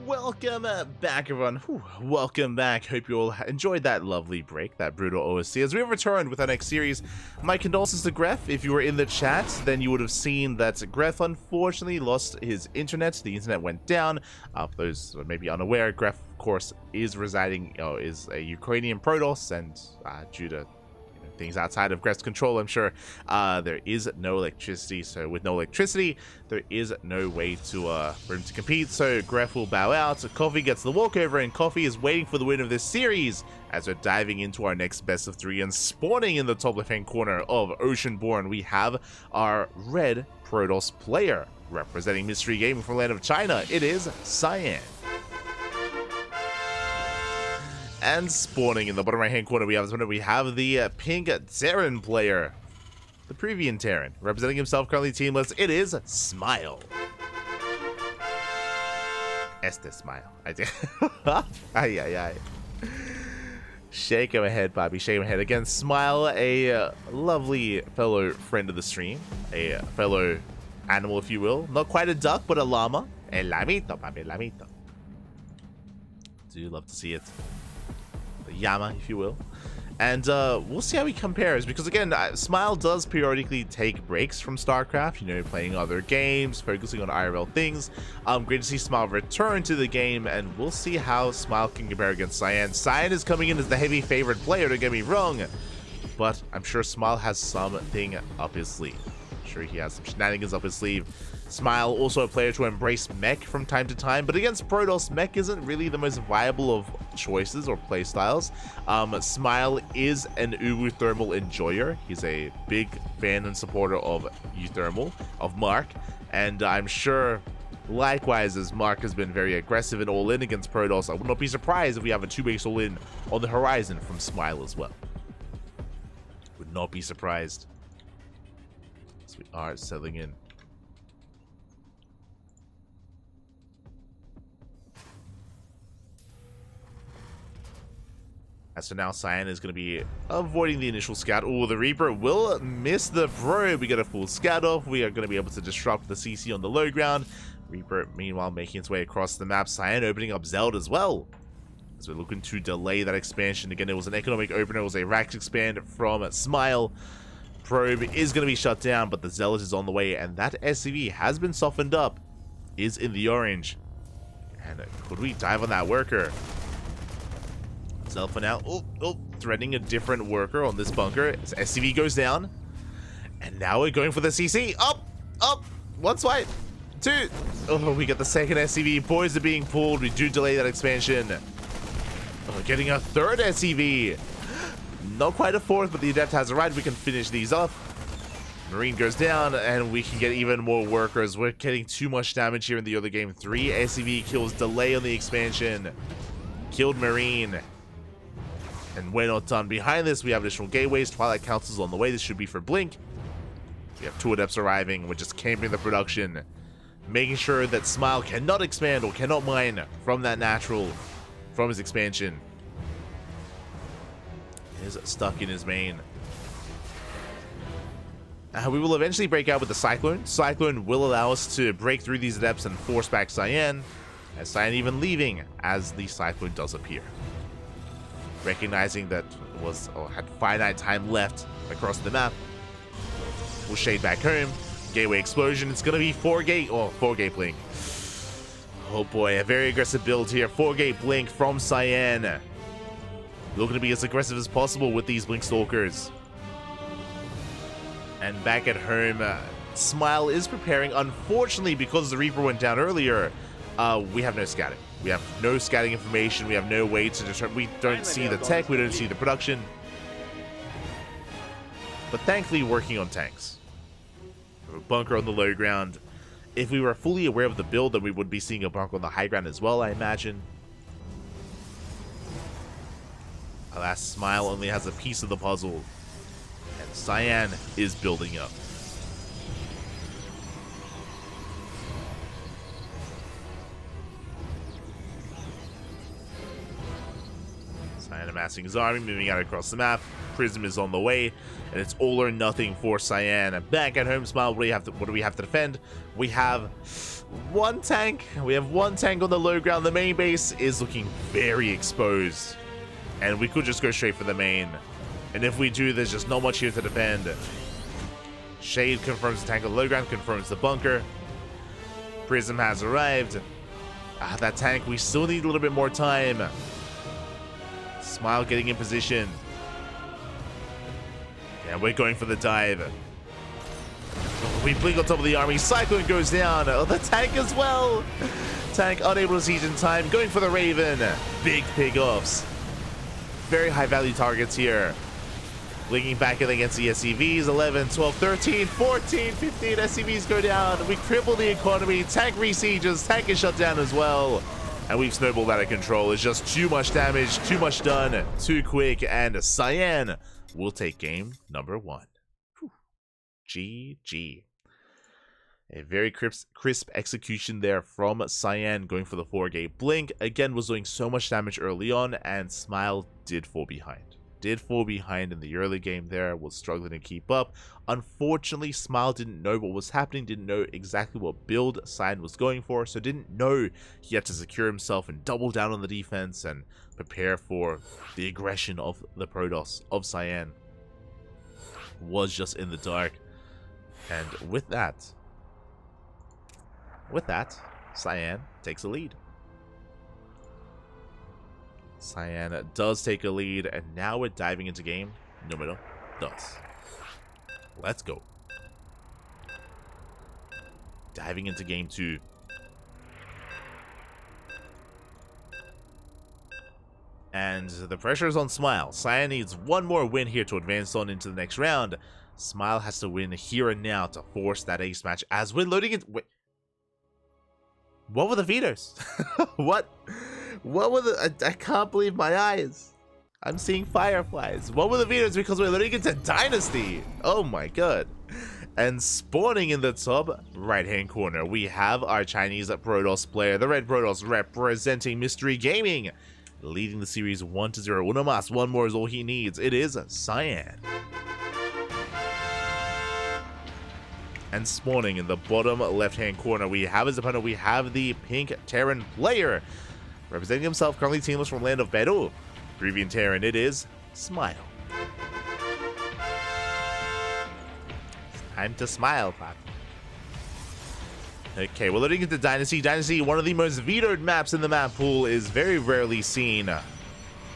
Welcome back, everyone. Whew, welcome back. Hope you all enjoyed that lovely break, that brutal OSC. As we have returned with our next series, my condolences to Gref. If you were in the chat, then you would have seen that Gref unfortunately lost his internet. The internet went down. For those who are maybe unaware, Gref, of course, is residing, is a Ukrainian Protoss, and due to things outside of Gref's control, I'm sure, there is no electricity. So with no electricity, there is no way to for him to compete. So Gref will bow out. Coffee gets the walkover, and Coffee is waiting for the win of this series as we're diving into our next best of 3. And spawning in the top left-hand corner of Oceanborn, we have our red Protoss player representing Mystery Gaming from the land of China. It is Cyan. And spawning in the bottom right-hand corner, we have the pink Terran player, the Previan Terran, representing himself currently teamless. It is Smile. Smile. Ay, ay, ay. Shake him ahead, Bobby. Shake him ahead. Again, Smile, a lovely fellow friend of the stream, a fellow animal, if you will. Not quite a duck, but a llama. El lamito, Bobby, lamito. Do love to see it. Yama, if you will. And we'll see how he compares, because again, Smile does periodically take breaks from StarCraft, playing other games, focusing on IRL things. Great to see Smile return to the game, and we'll see how Smile can compare against Cyan. Cyan is coming in as the heavy favorite player, don't get me wrong, but I'm sure Smile has something up his sleeve. I'm sure he has some shenanigans up his sleeve. Smile, also a player to embrace mech from time to time, but against Protoss, mech isn't really the most viable of choices or playstyles. Smile is an Uwu Thermal enjoyer. He's a big fan and supporter of Uthermal, of Mark, and I'm sure, likewise, as Mark has been very aggressive and all-in against Protoss, I would not be surprised if we have a 2-base all-in on the horizon from Smile as well. Would not be surprised. So we are settling in. As for now, Cyan is going to be avoiding the initial scout. Oh, the Reaper will miss the probe. We get a full scout off. We are going to be able to disrupt the CC on the low ground. Reaper, meanwhile, making its way across the map. Cyan opening up Zeld as well, as we're looking to delay that expansion. Again, it was an economic opener. It was a Rax expand from Smile. Probe is going to be shut down, but the Zealot is on the way, and that SCV has been softened up, is in the orange. And could we dive on that worker? For now. Threatening a different worker on this bunker. As SCV goes down. And now we're going for the CC. Up. 1 swipe. 2. Oh, we get the second SCV. Boys are being pulled. We do delay that expansion. Oh, getting a third SCV. Not quite a fourth, but the Adept has arrived. We can finish these off. Marine goes down, and we can get even more workers. We're getting too much damage here in the other game. 3 SCV kills. Delay on the expansion. Killed Marine. And we're not done. Behind this, we have additional gateways. Twilight Council's on the way. This should be for Blink. We have 2 Adepts arriving. We're just camping the production, making sure that Smile cannot expand or cannot mine from that natural, from his expansion. He is stuck in his main. We will eventually break out with the Cyclone. Cyclone will allow us to break through these Adepts and force back Cyan, as Cyan even leaving as the Cyclone does appear. Recognizing that had finite time left across the map, we'll shade back home. Gateway explosion. It's gonna be 4-gate or 4-gate blink. Oh boy, a very aggressive build here. 4-gate blink from Cyan. Looking to be as aggressive as possible with these blink stalkers. And back at home, Smile is preparing. Unfortunately, because the Reaper went down earlier, we have no scouting. We have no scouting information. We have no way to determine. We don't see the tech. We don't see the production. But thankfully, working on tanks. We have a bunker on the low ground. If we were fully aware of the build, then we would be seeing a bunker on the high ground as well, I imagine. Alas, Smile only has a piece of the puzzle. And Cyan is building up. Cyan amassing his army, moving out across the map. Prism is on the way, and it's all or nothing for Cyan. Back at home, Smile, what do we have to defend? We have one tank. We have one tank on the low ground. The main base is looking very exposed, and we could just go straight for the main. And if we do, there's just not much here to defend. Shade confirms the tank on the low ground, confirms the bunker. Prism has arrived. That tank, we still need a little bit more time. Smile getting in position. Yeah, we're going for the dive. We blink on top of the army. Cyclone goes down. Oh, the tank as well. Tank unable to siege in time. Going for the Raven. Big pickoffs. Very high value targets here. Blinking back in against the SCVs. 11, 12, 13, 14, 15 SCVs go down. We cripple the economy. Tank resieges. Tank is shut down as well. And we've snowballed out of control. It's just too much damage, too much done, too quick. And Cyan will take game number 1. Whew. GG. A very crisp execution there from Cyan, going for the 4-gate blink. Again, was doing so much damage early on, and Smile did fall behind. Did fall behind in the early game there, was struggling to keep up. Unfortunately, Smile didn't know what was happening, didn't know exactly what build Cyan was going for, so didn't know he had to secure himself and double down on the defense and prepare for the aggression of the Protoss of Cyan. Was just in the dark. And with that, Cyan takes a lead. Cyan does take a lead, and now we're diving into game numero 2. Let's go. Diving into game 2. And the pressure is on Smile. Cyan needs one more win here to advance on into the next round. Smile has to win here and now to force that ace match as we're loading it. Wait. What were the vetoes? What were the... I can't believe my eyes. I'm seeing fireflies. What were the vetoes? Because we're loading into Dynasty. Oh my god. And spawning in the top right-hand corner, we have our Chinese Protoss player, the Red Protoss, representing Mystery Gaming, leading the series 1-0. Uno mas, one more is all he needs. It is Cyan. And spawning in the bottom left-hand corner, we have his opponent. We have the pink Terran player, representing himself, currently teamless from land of Peru. Previous Terran, it is Smile. Time to smile, Pop. Okay, we're loading into Dynasty. Dynasty, one of the most vetoed maps in the map pool, is very rarely seen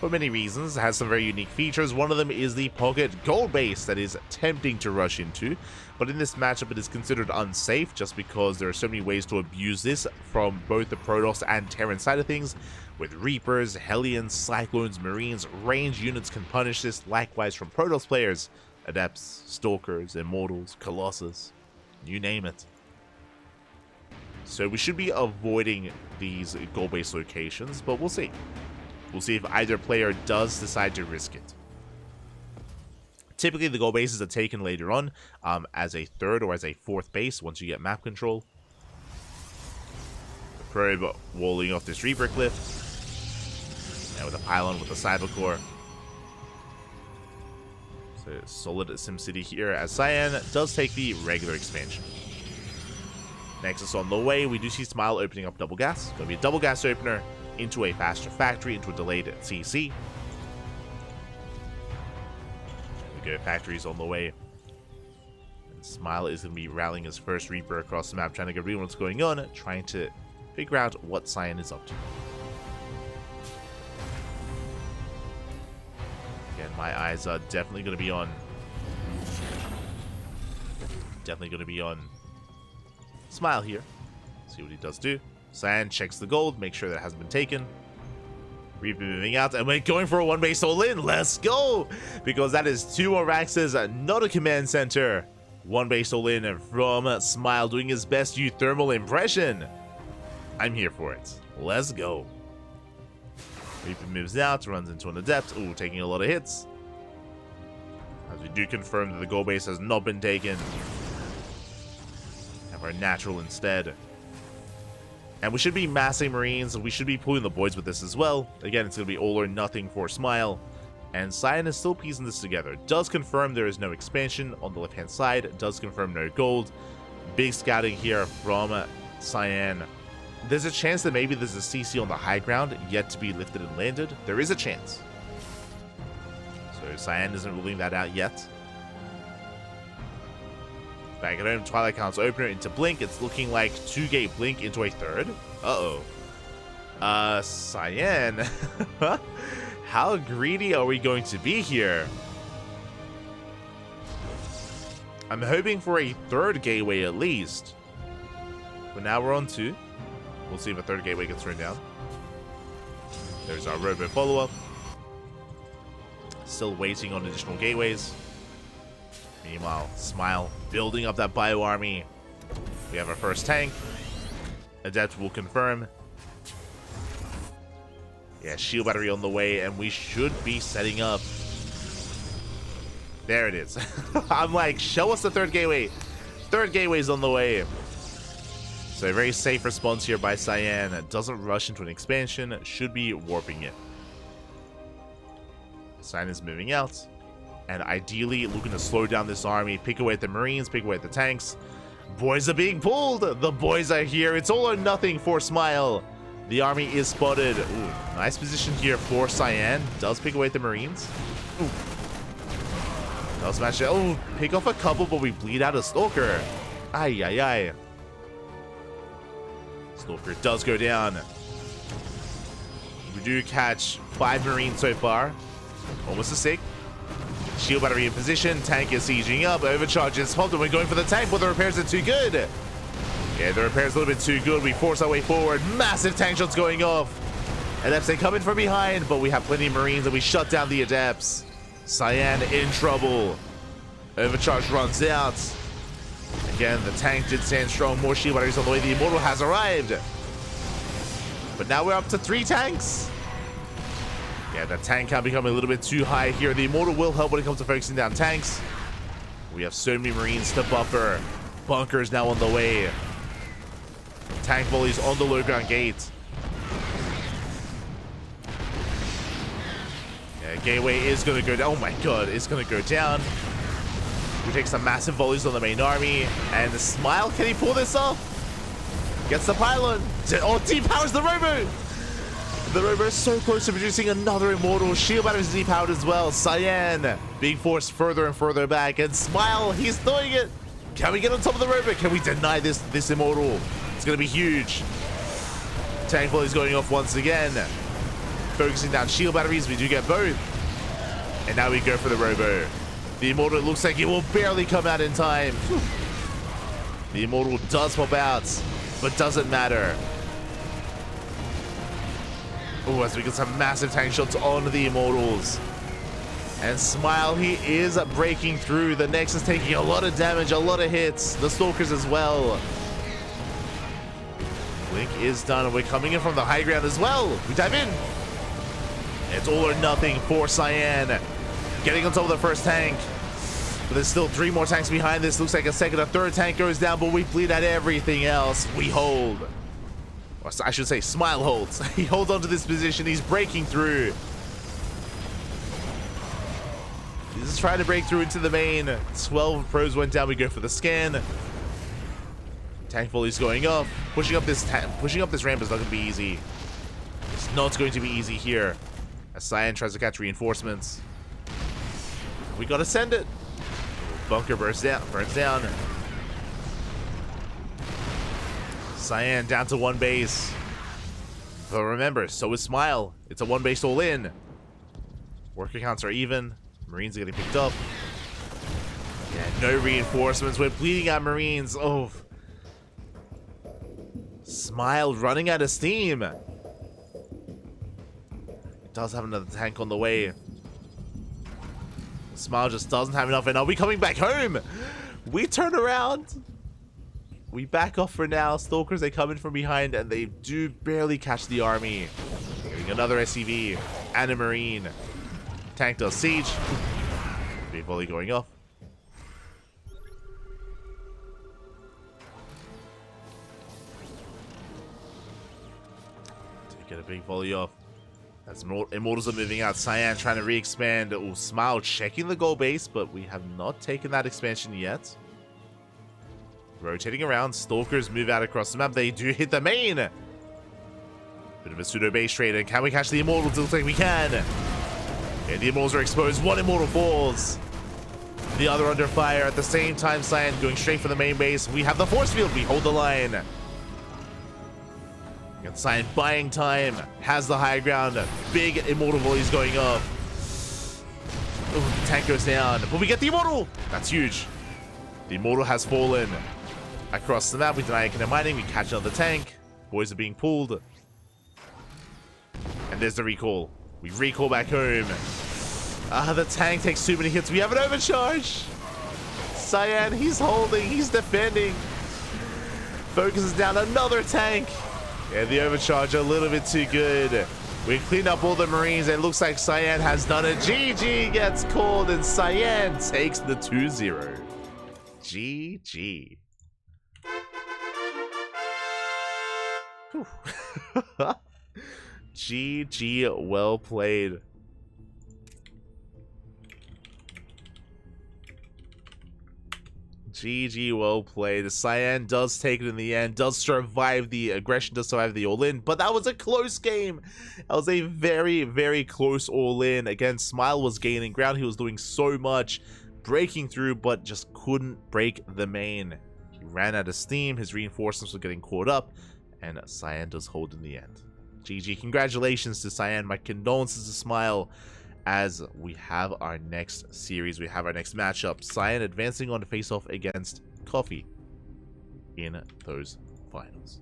for many reasons. It has some very unique features. One of them is the pocket gold base that is tempting to rush into, but in this matchup it is considered unsafe just because there are so many ways to abuse this from both the Protoss and Terran side of things. With Reapers, Hellions, Cyclones, Marines, range units can punish this, likewise from Protoss players. Adepts, Stalkers, Immortals, Colossus, you name it. So we should be avoiding these goal-based locations, but we'll see. We'll see if either player does decide to risk it. Typically, the goal bases are taken later on as a 3rd or as a 4th base once you get map control. The probe walling off this Reaper cliff. And with a pylon with a Cyber Core. So solid SimCity here as Cyan does take the regular expansion. Nexus on the way. We do see Smile opening up double gas. Going to be a double gas opener into a faster factory, into a delayed CC. There we go, factories on the way. And Smile is going to be rallying his first Reaper across the map, trying to get read what's going on, trying to figure out what Cyan is up to. Again, my eyes are definitely going to be on... Smile here. See what he does do. Cyan checks the gold, make sure that it hasn't been taken. Reaper moving out, and we're going for a 1-base all-in. Let's go! Because that is 2 more Raxes, not a command center. 1-base all-in from Smile, doing his best thermal impression. I'm here for it. Let's go. Reaper moves out, runs into an Adept. Ooh, taking a lot of hits. As we do confirm that the gold base has not been taken. Have our natural instead. And we should be massing Marines, and we should be pulling the boys with this as well. Again, it's going to be all or nothing for Smile. And Cyan is still piecing this together. Does confirm there is no expansion on the left-hand side. Does confirm no gold. Big scouting here from Cyan. There's a chance that maybe there's a CC on the high ground yet to be lifted and landed. There is a chance. So Cyan isn't ruling that out yet. Back at home, Twilight Count's opener into Blink. It's looking like 2-gate Blink into a third. Uh-oh. Cyan. How greedy are we going to be here? I'm hoping for a third gateway at least. But now we're on 2. We'll see if a third gateway gets thrown down. There's our Robo follow-up. Still waiting on additional gateways. Meanwhile, Smile building up that bio army. We have our first tank. Adept will confirm. Yeah, shield battery on the way, and we should be setting up. There it is. I'm like, show us the third gateway. Third gateway's on the way. So a very safe response here by Cyan. Doesn't rush into an expansion. Should be warping it. Cyan is moving out. And ideally looking to slow down this army. Pick away at the Marines. Pick away at the tanks. Boys are being pulled. The boys are here. It's all or nothing for Smile. The army is spotted. Ooh, nice position here for Cyan. Does pick away at the Marines. Ooh. Does smash it. Oh, pick off a couple, but we bleed out a Stalker. Ay, ay, ay. Stalker does go down. We do catch 5 Marines so far. Almost a 6. Shield battery in position. Tank is sieging up. Overcharge is popped, and we're going for the tank, but the repairs are too good. Yeah, the repair's a little bit too good. We force our way forward. Massive tank shots going off. Adepts, they come in from behind, but we have plenty of Marines, and we shut down the Adepts. Cyan in trouble. Overcharge runs out. Again, the tank did stand strong. More shield batteries on the way. The Immortal has arrived. But now we're up to 3 tanks. Yeah, the tank count becoming a little bit too high here. The Immortal will help when it comes to focusing down tanks. We have so many Marines to buffer. Bunkers now on the way. Tank volleys on the low ground gate. Yeah, gateway is going to go down. Oh my god, it's going to go down. We take some massive volleys on the main army. And the Smile, can he pull this off? Gets the pylon. Oh, depowers the Robo. The Robo is so close to producing another Immortal. Shield battery is depowered as well. Cyan being forced further and further back. And Smile, he's doing it. Can we get on top of the Robo? Can we deny this Immortal? It's going to be huge. Tank volley is going off once again. Focusing down shield batteries. We do get both. And now we go for the Robo. The Immortal, it looks like it will barely come out in time. The Immortal does pop out, but doesn't matter. Oh, as we get some massive tank shots on the Immortals. And Smile, he is breaking through. The Nexus taking a lot of damage, a lot of hits. The Stalkers as well. Blink is done, and we're coming in from the high ground as well. We dive in. It's all or nothing for Cyan. Getting on top of the first tank. But there's still 3 more tanks behind this. Looks like a second or third tank goes down, but we bleed out everything else. We hold. Or I should say Smile holds. He holds onto this position. He's breaking through. He's just trying to break through into the main. 12 pros went down. We go for the scan. Tank volley's going off. Pushing up this ramp is not going to be easy. It's not going to be easy here. As Cyan tries to catch reinforcements. We gotta send it. Bunker burns down. Cyan down to 1 base. But remember, so is Smile. It's a 1 base all in. Worker counts are even. Marines are getting picked up. Yeah, no reinforcements. We're bleeding out Marines. Oh. Smile running out of steam. It does have another tank on the way. Smile just doesn't have enough. And are we coming back home? We turn around. We back off for now. Stalkers, they come in from behind, and they do barely catch the army. Getting another SCV and a Marine. Tank does siege. Big volley going off. get a big volley off. As Immortals are moving out, Cyan trying to re-expand. Oh, Smile checking the goal base, but we have not taken that expansion yet. Rotating around, Stalkers move out across the map. They do hit the main. Bit of a pseudo base trade, and can we catch the Immortals? It looks like we can. And the Immortals are exposed. One Immortal falls. The other under fire. At the same time, Cyan going straight for the main base. We have the force field. We hold the line. And Cyan buying time. Has the high ground. Big Immortal volleys going up. Ooh, the tank goes down. But we get the Immortal. That's huge. The Immortal has fallen. Across the map, we deny Kinetic Mining. We catch another tank. Boys are being pulled. And there's the recall. We recall back home. The tank takes too many hits. We have an overcharge. Cyan, he's holding. He's defending. Focuses down another tank. And the overcharge a little bit too good. We clean up all the Marines. It looks like Cyan has done it. GG gets called, and Cyan takes the 2-0. GG. GG, well played. GG, well played. Cyan does take it in the end, does survive the aggression, does survive the all-in, but that was a close game. That was a very, very close all-in. Again, Smile was gaining ground. He was doing so much, breaking through, but just couldn't break the main. He ran out of steam. His reinforcements were getting caught up, and Cyan does hold in the end. GG. Congratulations to Cyan. My condolences to Smile, as we have our next series. We have our next matchup. Cyan advancing on to face off against Coffee in those finals.